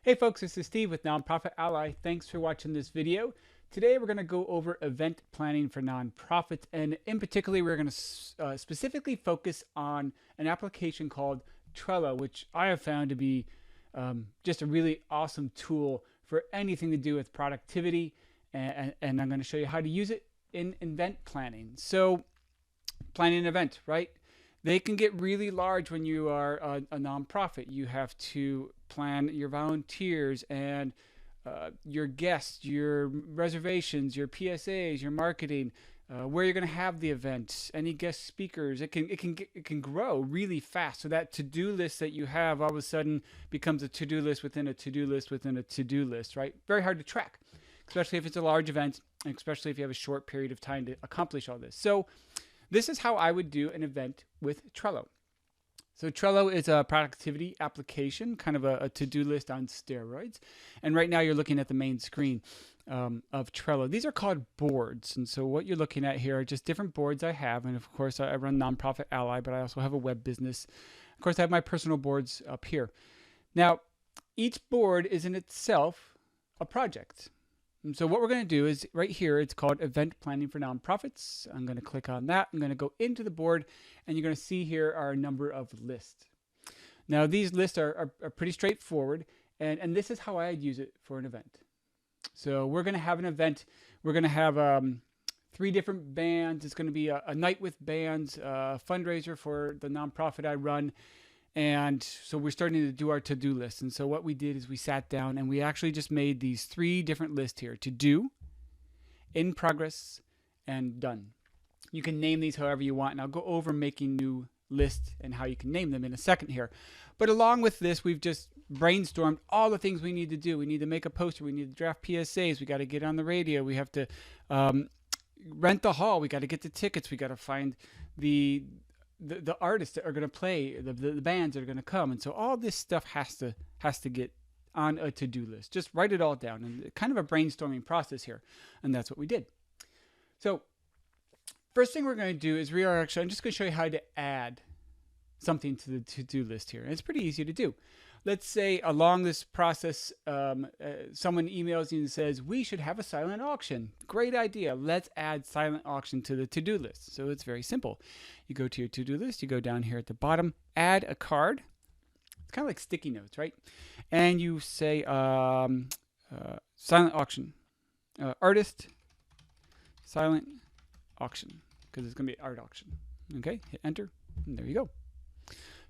Hey folks, this is Steve with Nonprofit Ally. Thanks for watching this video. Today we're going to go over event planning for nonprofits, and in particular we're going to specifically focus on an application called Trello, which I have found to be just a really awesome tool for anything to do with productivity, and I'm going to show you how to use it in event planning. So planning an event, right? They can get really large when you are a nonprofit. You have to plan your volunteers and your guests, your reservations, your PSAs, your marketing, where you're going to have the event, any guest speakers. It can grow really fast. So that to-do list that you have all of a sudden becomes a to-do list within a to-do list within a to-do list, right? Very hard to track, especially if it's a large event, and especially if you have a short period of time to accomplish all this. So this is how I would do an event with Trello. So Trello is a productivity application, kind of a to-do list on steroids. And right now you're looking at the main screen of Trello. These are called boards. And so what you're looking at here are just different boards I have. And of course, I run Nonprofit Ally, but I also have a web business. Of course, I have my personal boards up here. Now, each board is in itself a project. And so what we're going to do is right here, it's called Event Planning for Nonprofits. I'm going to click on that. I'm going to go into the board, and you're going to see here are a number of lists. Now, these lists are pretty straightforward, and this is how I'd use it for an event. So we're going to have an event. We're going to have 3 different bands. It's going to be a night with bands, a fundraiser for the nonprofit I run. And so we're starting to do our to-do list. And so what we did is we sat down and we actually just made these 3 different lists here: to do, in progress, and done. You can name these however you want, and I'll go over making new lists and how you can name them in a second here. But along with this, we've just brainstormed all the things we need to do. We need to make a poster. We need to draft PSAs. We got to get on the radio. We have to rent the hall. We got to get the tickets. We got to find the artists that are going to play, the bands that are going to come. And so all this stuff has to get on a to-do list. Just write it all down, and kind of a brainstorming process here. And that's what we did. So first thing we're going to do is I'm just going to show you how to add something to the to-do list here. And it's pretty easy to do. Let's say along this process, someone emails you and says, we should have a silent auction. Great idea. Let's add silent auction to the to-do list. So it's very simple. You go to your to-do list. You go down here at the bottom, add a card. It's kind of like sticky notes, right? And you say silent auction, artist, silent auction, because it's going to be art auction. Okay, hit enter, and there you go.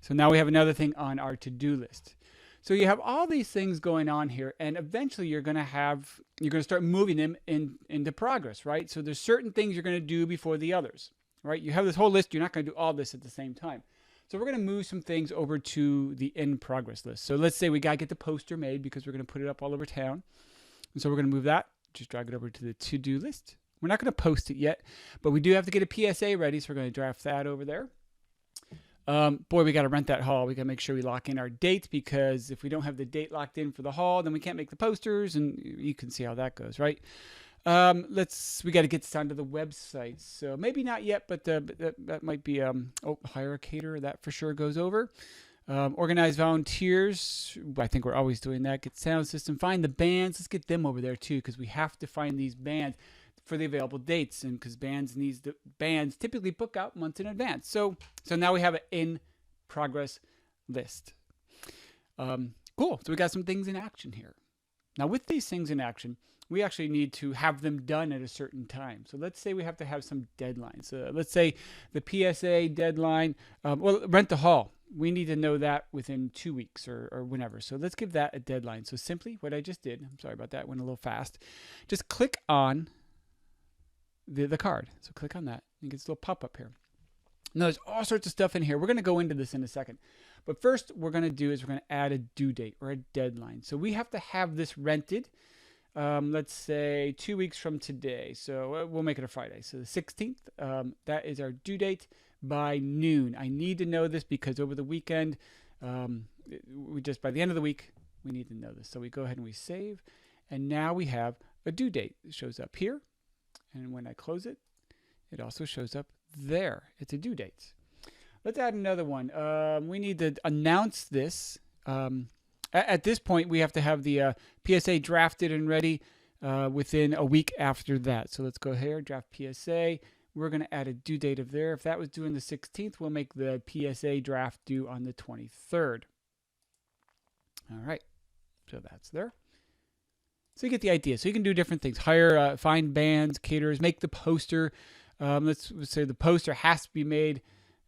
So now we have another thing on our to-do list. So you have all these things going on here, and eventually you're going to start moving them into progress, right? So there's certain things you're going to do before the others, right? You have this whole list. You're not going to do all this at the same time. So we're going to move some things over to the in progress list. So let's say we got to get the poster made because we're going to put it up all over town. And so we're going to move that, just drag it over to the to-do list. We're not going to post it yet, but we do have to get a PSA ready. So we're going to draft that over there. Boy, we got to rent that hall. We got to make sure we lock in our date, because if we don't have the date locked in for the hall, then we can't make the posters, and you can see how that goes, right? We got to get this onto the website. So maybe not yet, but that might be, hire a caterer. That for sure goes over. Organize volunteers. I think we're always doing that. Get sound system. Find the bands. Let's get them over there too, because we have to find these bands for the available dates, and because bands typically book out months in advance. So now we have an in progress list. Cool. So we got some things in action here. Now with these things in action, we actually need to have them done at a certain time. So let's say we have to have some deadlines. Let's say the PSA deadline, rent the hall. We need to know that within 2 weeks or whenever. So let's give that a deadline. So simply what I just did, I'm sorry about that, went a little fast. Just click on the card. So click on that. You get this little pop-up here. Now there's all sorts of stuff in here. We're going to go into this in a second. But first we're going to add a due date or a deadline. So we have to have this rented, let's say 2 weeks from today. So we'll make it a Friday. So the 16th, that is our due date by noon. I need to know this because over the weekend, by the end of the week, we need to know this. So we go ahead and we save. And now we have a due date. It shows up here. And when I close it, it also shows up there. It's a due date. Let's add another one. We need to announce this At this point, we have to have the PSA drafted and ready within a week after that. So let's go here, draft PSA. We're going to add a due date of there. If that was due on the 16th, we'll make the PSA draft due on the 23rd. All right, so that's there. So you get the idea. So you can do different things. Hire, find bands, caterers, make the poster. Let's say the poster has to be made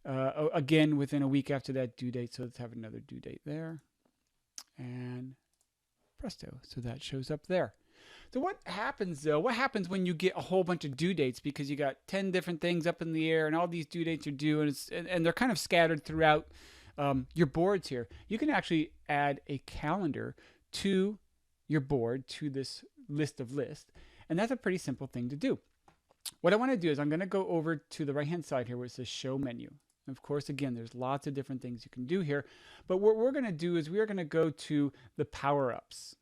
again within a week after that due date. So let's have another due date there. And presto. So that shows up there. So what happens though? What happens when you get a whole bunch of due dates because you got 10 different things up in the air and all these due dates are due and they're kind of scattered throughout your boards here? You can actually add a calendar to your board, to this list of lists, and that's a pretty simple thing to do. What I want to do is I'm going to go over to the right hand side here where it says show menu. Of course, again, there's lots of different things you can do here, but what we're going to do is we're going to go to the power-ups.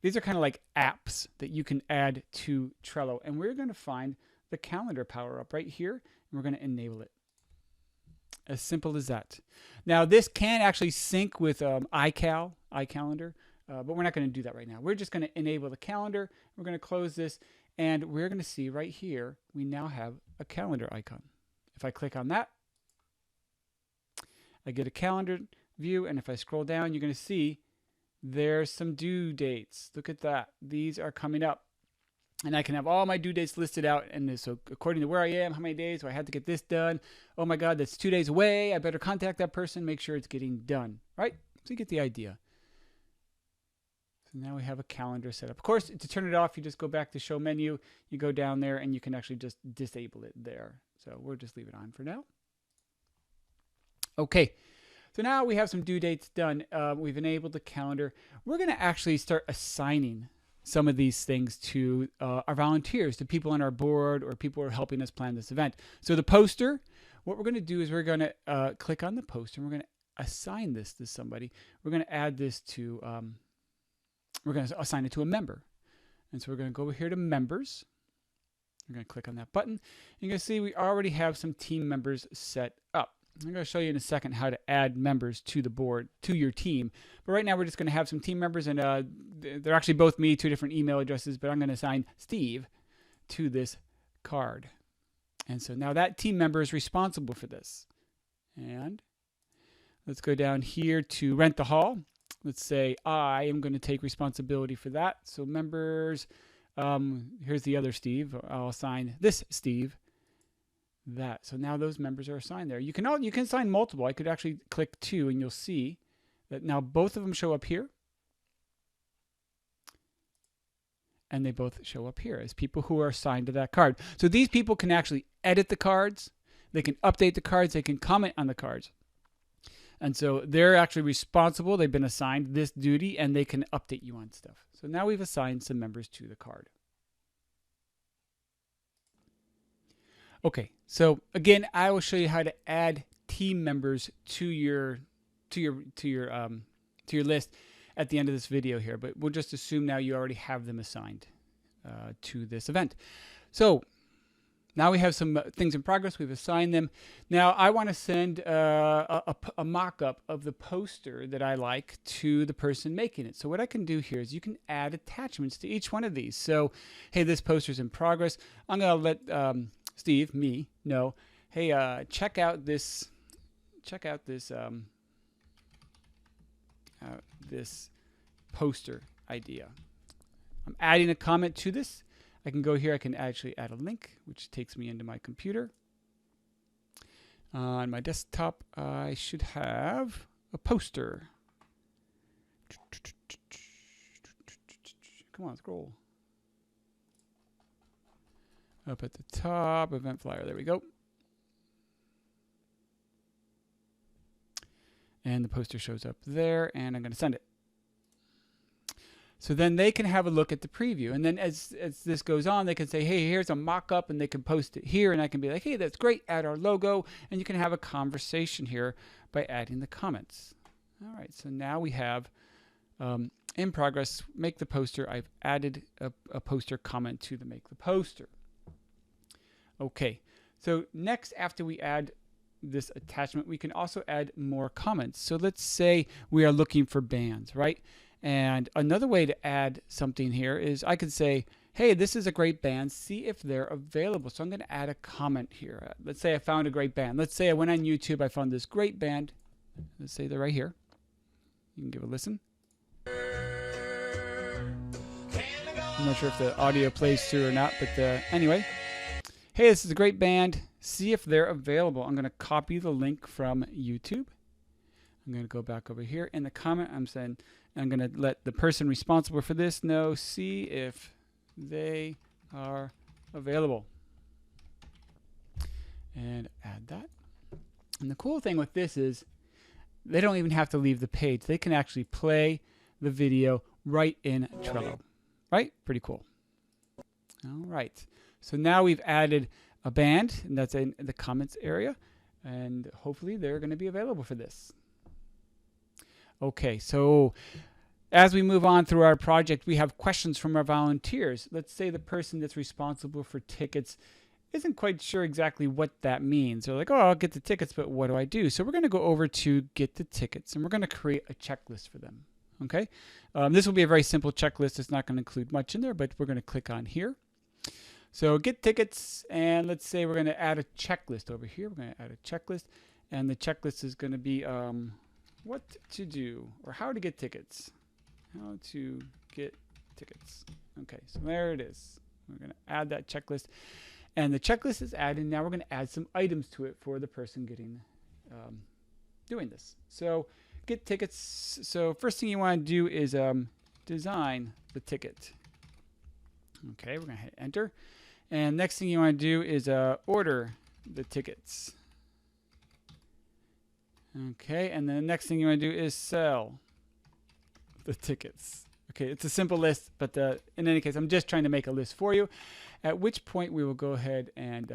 These are kind of like apps that you can add to Trello, and we're going to find the calendar power-up right here, and we're going to enable it. As simple as that. Now, this can actually sync with iCalendar, but we're not going to do that right now. We're just going to enable the calendar. We're going to close this, and we're going to see right here, we now have a calendar icon. If I click on that, I get a calendar view, and if I scroll down, you're going to see there's some due dates. Look at that. These are coming up. And I can have all my due dates listed out. And so according to where I am, how many days do I have to get this done? Oh my God, that's 2 days away. I better contact that person, make sure it's getting done, right? So you get the idea. So now we have a calendar set up. Of course, to turn it off, you just go back to show menu. You go down there and you can actually just disable it there. So we'll just leave it on for now. Okay. So now we have some due dates done. We've enabled the calendar. We're going to actually start assigning some of these things to our volunteers, to people on our board or people who are helping us plan this event. So the poster, what we're going to do is we're going to click on the poster and we're going to assign this to somebody. We're going to add this to, we're going to assign it to a member. And so we're going to go over here to members. We're going to click on that button. You're going to see we already have some team members set up. I'm going to show you in a second how to add members to the board, to your team. But right now we're just going to have some team members, and they're actually both me, 2 different email addresses, but I'm going to assign Steve to this card. And so now that team member is responsible for this. And let's go down here to rent the hall. Let's say I am going to take responsibility for that. So members, here's the other Steve. I'll assign this Steve. That. So now those members are assigned there. You can assign multiple. I could actually click 2 and you'll see that now both of them show up here. And they both show up here as people who are assigned to that card. So these people can actually edit the cards. They can update the cards. They can comment on the cards. And so they're actually responsible. They've been assigned this duty and they can update you on stuff. So now we've assigned some members to the card. Okay, so again, I will show you how to add team members to your list at the end of this video here. But we'll just assume now you already have them assigned to this event. So now we have some things in progress. We've assigned them. Now I want to send a mock-up of the poster that I like to the person making it. So what I can do here is you can add attachments to each one of these. So, hey, this poster's in progress. I'm going to let Steve, me, know, hey, check out this poster idea. I'm adding a comment to this. I can go here. I can actually add a link, which takes me into my computer. On my desktop, I should have a poster. Come on, scroll. Up at the top, event flyer. There we go. And the poster shows up there, and I'm going to send it. So then they can have a look at the preview. And then as this goes on, they can say, hey, here's a mock-up, and they can post it here. And I can be like, hey, that's great. Add our logo. And you can have a conversation here by adding the comments. All right, so now we have in progress, make the poster. I've added a poster comment to the make the poster. Okay, so next after we add this attachment, we can also add more comments. So let's say we are looking for bands, right? And another way to add something here is I could say, hey, this is a great band. See if they're available. So I'm going to add a comment here. Let's say I found a great band. Let's say I went on YouTube. I found this great band. Let's say they're right here. You can give a listen. I'm not sure if the audio plays through or not, but anyway. Hey, this is a great band. See if they're available. I'm going to copy the link from YouTube. I'm going to go back over here. In the comment, I'm saying I'm going to let the person responsible for this know. See if they are available. And add that. And the cool thing with this is they don't even have to leave the page. They can actually play the video right in Trello. Right? Pretty cool. All right. So now we've added a band, and that's in the comments area. And hopefully they're going to be available for this. Okay, so as we move on through our project, we have questions from our volunteers. Let's say the person that's responsible for tickets isn't quite sure exactly what that means. They're like, oh, I'll get the tickets, but what do I do? So we're going to go over to get the tickets, and we're going to create a checklist for them. Okay, this will be a very simple checklist. It's not going to include much in there, but we're going to click on here. So get tickets, and let's say we're going to add a checklist over here. We're going to add a checklist, and the checklist is going to be what to do or how to get tickets. How to get tickets. Okay, so there it is. We're going to add that checklist, and the checklist is added. Now we're going to add some items to it for the person doing this. So get tickets. So first thing you want to do is design the ticket. Okay, we're going to hit enter. And next thing you want to do is order the tickets. Okay, and then the next thing you want to do is sell the tickets. Okay, it's a simple list, but in any case, I'm just trying to make a list for you, at which point we will go ahead and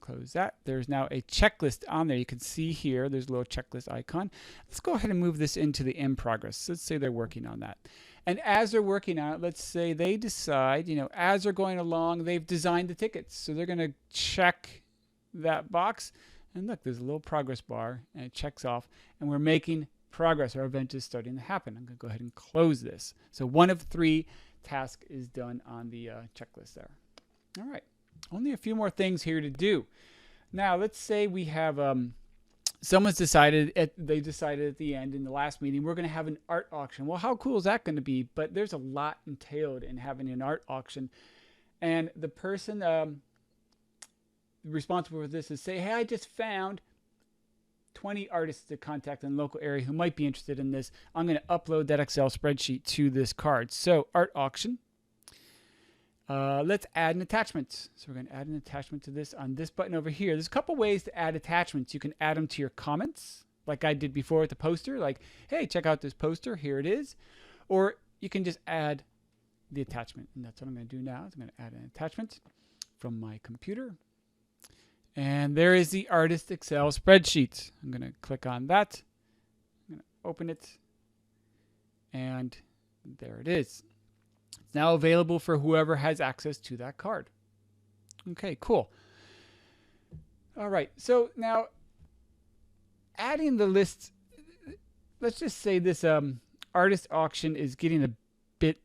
close that. There's now a checklist on there. You can see here, there's a little checklist icon. Let's go ahead and move this into the in progress. Let's say they're working on that. And as they're working on it, let's say they decide, as they're going along, they've designed the tickets. So they're going to check that box. And look, there's a little progress bar, and it checks off. And we're making progress. Our event is starting to happen. I'm going to go ahead and close this. So 1 of 3 tasks is done on the checklist there. All right. Only a few more things here to do. Now, let's say we have someone's decided, they decided at the end in the last meeting, we're going to have an art auction. Well, how cool is that going to be? But there's a lot entailed in having an art auction. And the person responsible for this is say, hey, I just found 20 artists to contact in the local area who might be interested in this. I'm going to upload that Excel spreadsheet to this card. So art auction. Let's add an attachment. So we're going to add an attachment to this on this button over here. There's a couple ways to add attachments. You can add them to your comments, like I did before with the poster, like, hey, check out this poster. Here it is. Or you can just add the attachment. And that's what I'm going to do now. I'm going to add an attachment from my computer. And there is the artist Excel spreadsheet. I'm going to click on that. I'm going to open it. And there it is. It's now available for whoever has access to that card. Okay, cool. All right, so now adding the list, let's just say this artist auction is getting a bit,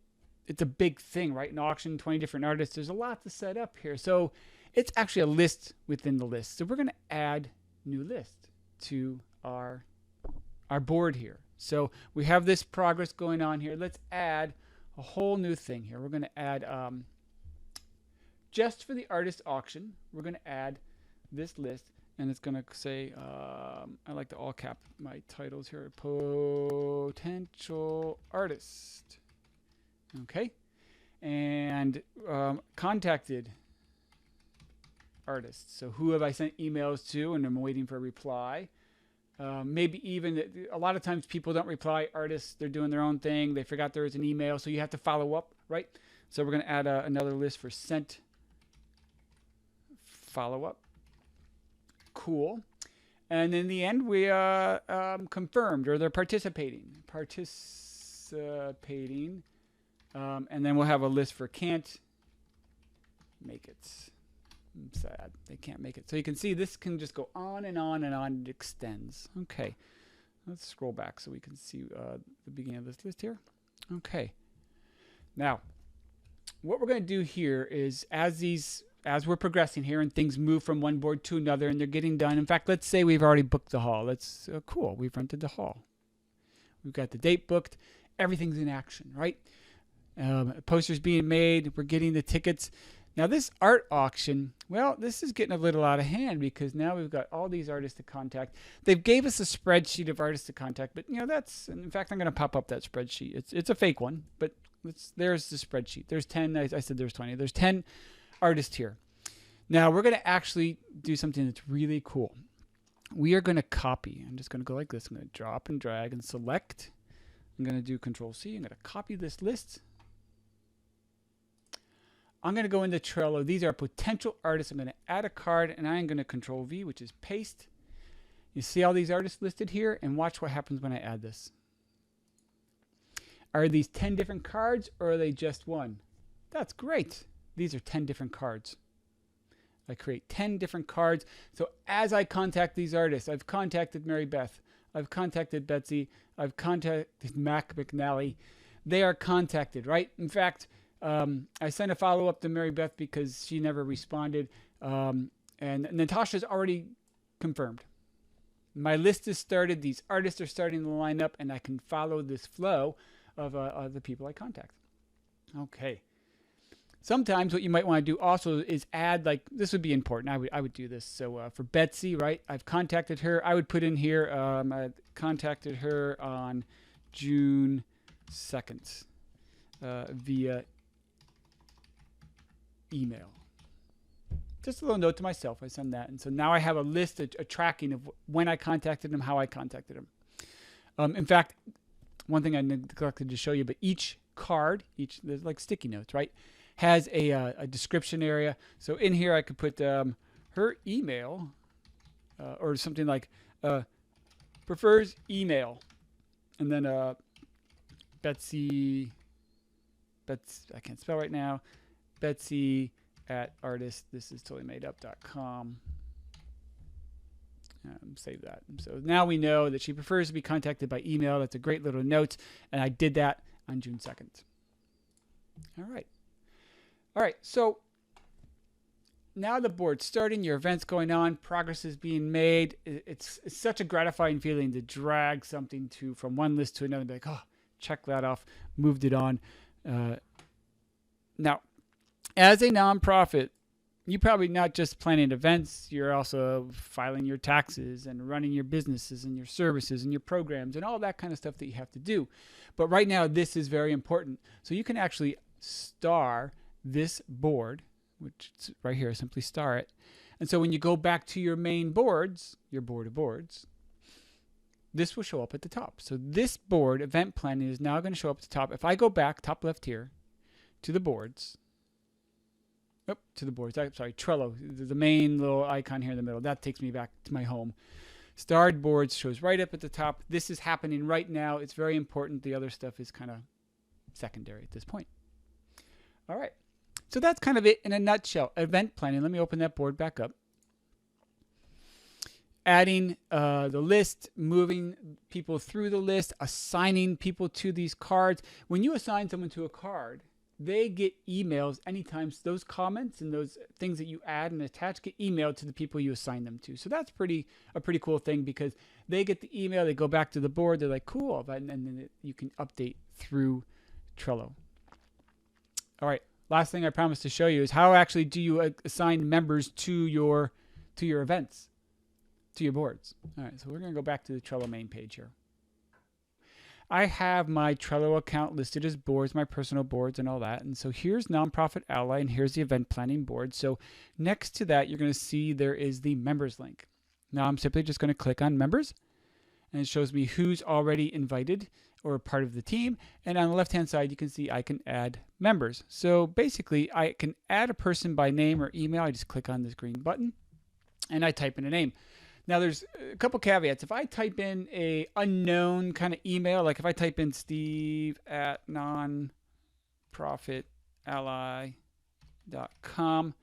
it's a big thing, right? An auction, 20 different artists. There's a lot to set up here. So it's actually a list within the list. So we're going to add new list to our board here. So we have this progress going on here. Let's add a whole new thing here. We're going to add, just for the artist auction, we're going to add this list, and it's going to say, I like to all cap my titles here, potential artist. Okay. And contacted artists. So who have I sent emails to, and I'm waiting for a reply. Maybe even a lot of times people don't reply. Artists, they're doing their own thing. They forgot there was an email, so you have to follow up, right? So we're going to add another list for sent follow up. Cool. And in the end, we confirmed, or they're participating. And then we'll have a list for can't make it. I'm sad they can't make it. So you can see this can just go on and on and on. It extends. Okay, let's scroll back so we can see the beginning of this list here. Okay, now what we're going to do here is as we're progressing here and things move from one board to another and they're getting done. In fact, let's say we've already booked the hall. That's cool. We've rented the hall. We've got the date booked. Everything's in action, right? Posters being made. We're getting the tickets. Now this art auction, well, this is getting a little out of hand because now we've got all these artists to contact. They've gave us a spreadsheet of artists to contact, but that's, in fact, I'm going to pop up that spreadsheet. It's a fake one, but there's the spreadsheet. There's 10, I said there's 20. There's 10 artists here. Now we're going to actually do something that's really cool. We are going to copy. I'm just going to go like this. I'm going to drop and drag and select. I'm going to do Control-C. I'm going to copy this list. I'm going to go into Trello. These are potential artists. I'm going to add a card, and I'm going to Control-V, which is paste. You see all these artists listed here, and watch what happens when I add this. Are these 10 different cards, or are they just one? That's great. These are 10 different cards. I create 10 different cards. So as I contact these artists, I've contacted Mary Beth. I've contacted Betsy. I've contacted Mac McNally. They are contacted, right? In fact, I sent a follow-up to Mary Beth because she never responded. And Natasha's already confirmed. My list is started. These artists are starting to line up, and I can follow this flow of the people I contact. Okay. Sometimes what you might want to do also is add, like, this would be important. I would do this. So for Betsy, right, I've contacted her. I would put in here, I contacted her on June 2nd via email. Just a little note to myself. I send that. And so now I have a list, a tracking of when I contacted them, how I contacted them. In fact, one thing I neglected to show you, but each card, there's like sticky notes, right, has a description area. So in here I could put her email or something like prefers email. And then Betsy, I can't spell right now, Betsy at artist, this is totally made up.com. Save that. So now we know that she prefers to be contacted by email. That's a great little note. And I did that on June 2nd. All right. All right. So now the board's starting, your event's going on, progress is being made. It's such a gratifying feeling to drag something from one list to another and be like, oh, check that off, moved it on. Now, as a nonprofit, you're probably not just planning events, you're also filing your taxes and running your businesses and your services and your programs and all that kind of stuff that you have to do. But right now, this is very important. So you can actually star this board, which is right here, simply star it. And so when you go back to your main boards, your board of boards, this will show up at the top. So this board, event planning, is now going to show up at the top. If I go back, top left here, to the boards, Trello, the main little icon here in the middle, that takes me back to my home. Starred boards shows right up at the top. This is happening right now. It's very important. The other stuff is kind of secondary at this point. All right. So that's kind of it in a nutshell. Event planning. Let me open that board back up. Adding the list, moving people through the list, assigning people to these cards. When you assign someone to a card, they get emails anytime those comments and those things that you add and attach get emailed to the people you assign them to. So that's a pretty cool thing because they get the email, they go back to the board, they're like, cool, and then you can update through Trello. All right, last thing I promised to show you is how actually do you assign members to your events, to your boards. All right, so we're going to go back to the Trello main page here. I have my Trello account listed as boards, my personal boards and all that. And so here's Nonprofit Ally and here's the event planning board. So next to that, you're going to see there is the members link. Now I'm simply just going to click on members and it shows me who's already invited or part of the team. And on the left-hand side, you can see I can add members. So basically I can add a person by name or email. I just click on this green button and I type in a name. Now, there's a couple caveats. If I type in a unknown kind of email, like if I type in steve@nonprofitally.com,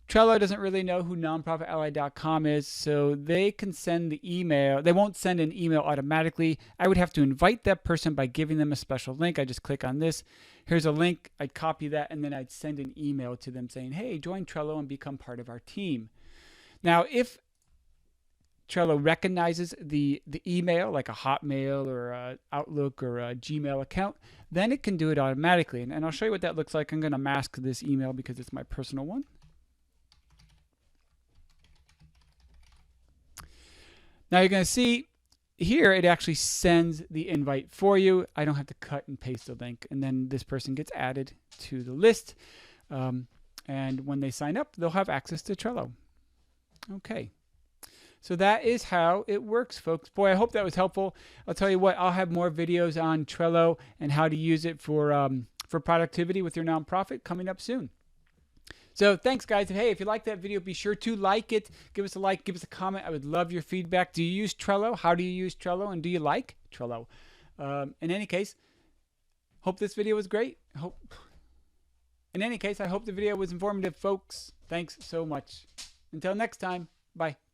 Trello doesn't really know who nonprofitally.com is, so they can send the email. They won't send an email automatically. I would have to invite that person by giving them a special link. I just click on this. Here's a link. I'd copy that, and then I'd send an email to them saying, hey, join Trello and become part of our team. Now, if Trello recognizes the email, like a Hotmail or a Outlook or a Gmail account, then it can do it automatically. And I'll show you what that looks like. I'm going to mask this email because it's my personal one. Now you're going to see here it actually sends the invite for you. I don't have to cut and paste the link. And then this person gets added to the list. And when they sign up, they'll have access to Trello. Okay. So that is how it works, folks. Boy, I hope that was helpful. I'll tell you what, I'll have more videos on Trello and how to use it for productivity with your nonprofit coming up soon. So thanks, guys. And hey, if you like that video, be sure to like it. Give us a like, give us a comment. I would love your feedback. Do you use Trello? How do you use Trello? And do you like Trello? In any case, hope this video was great. In any case, I hope the video was informative, folks. Thanks so much. Until next time, bye.